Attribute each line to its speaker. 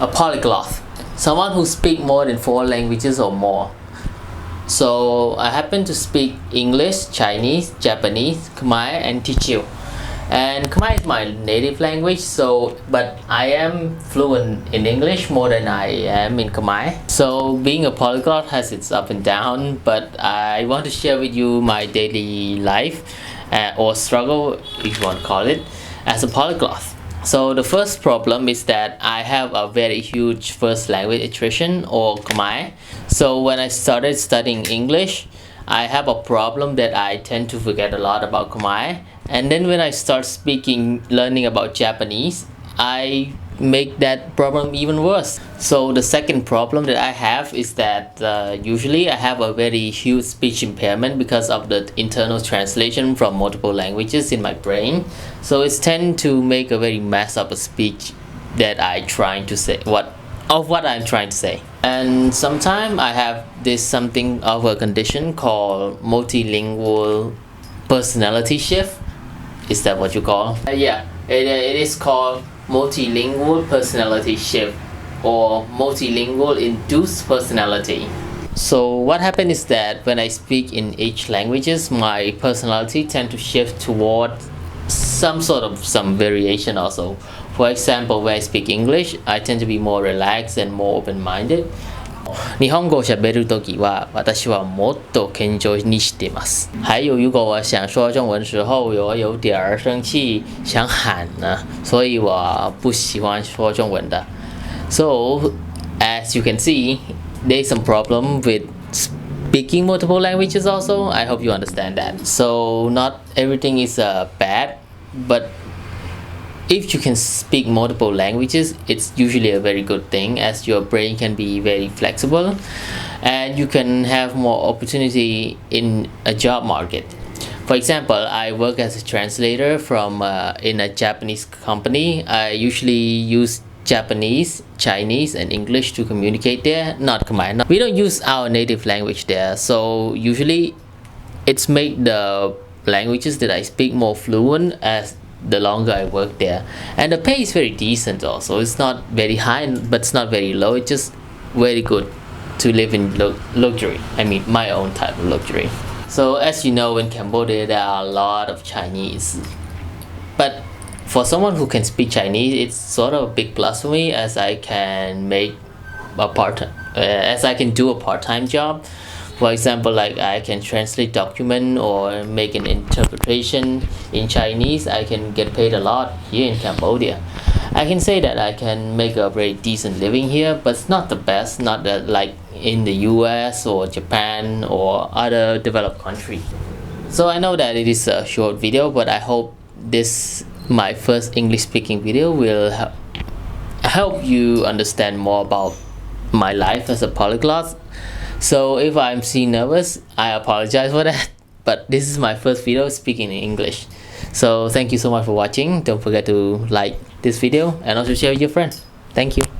Speaker 1: A polyglot, someone who speaks more than 4 languages or more. So I happen to speak English, Chinese, Japanese, Khmer, and Teochew. And Khmer is my native language, but I am fluent in English more than I am in Khmer. So being a polyglot has its up and down, but I want to share with you my daily life or struggle, if you want to call it, as a polyglot. So the first problem is that I have a very huge first language attrition, or Khmer. So when I started studying English, I have a problem that I tend to forget a lot about Khmer. And then when I start learning about Japanese, I make that problem even worse. So the second problem that I have is that usually I have a very huge speech impairment because of the internal translation from multiple languages in my brain. So it's tend to make a very mess up a speech that I'm trying to say, what I'm trying to say. And sometimes I have something of a condition called multilingual personality shift. Is that what you call? Yeah, it is called multilingual personality shift or multilingual induced personality. So what happens is that when I speak in each languages, my personality tend to shift toward some variation also. For example, when I speak English, I tend to be more relaxed and more open-minded. 日本語を喋るときは私はもっと緊張にしています。还有，如果我想说中文的时候，我有点生气，想喊呢，所以我不喜欢说中文的。So, as you can see, there's some problem with speaking multiple languages also. I hope you understand that. So, not everything is bad, but if you can speak multiple languages, it's usually a very good thing, as your brain can be very flexible and you can have more opportunity in a job market. For example, I work as a translator in a Japanese company. I usually use Japanese, Chinese, and English to communicate there, not Khmer. We don't use our native language there, so usually it's made the languages that I speak more fluent as the longer I work there. And the pay is very decent also. It's not very high, but it's not very low. It's just very good to live in luxury. I mean, my own type of luxury. So as you know, in Cambodia there are a lot of Chinese, but for someone who can speak Chinese, it's sort of a big plus for me, as I can do a part-time job. For example, like I can translate document or make an interpretation in Chinese. I can get paid a lot here in Cambodia. I can say that I can make a very decent living here, but it's not the best, not that like in the US or Japan or other developed countries. So I know that it is a short video, but I hope my first English speaking video will help you understand more about my life as a polyglot. So if I'm seen nervous, I apologize for that, but this is my first video speaking in English. So thank you so much for watching. Don't forget to like this video and also share with your friends. Thank you.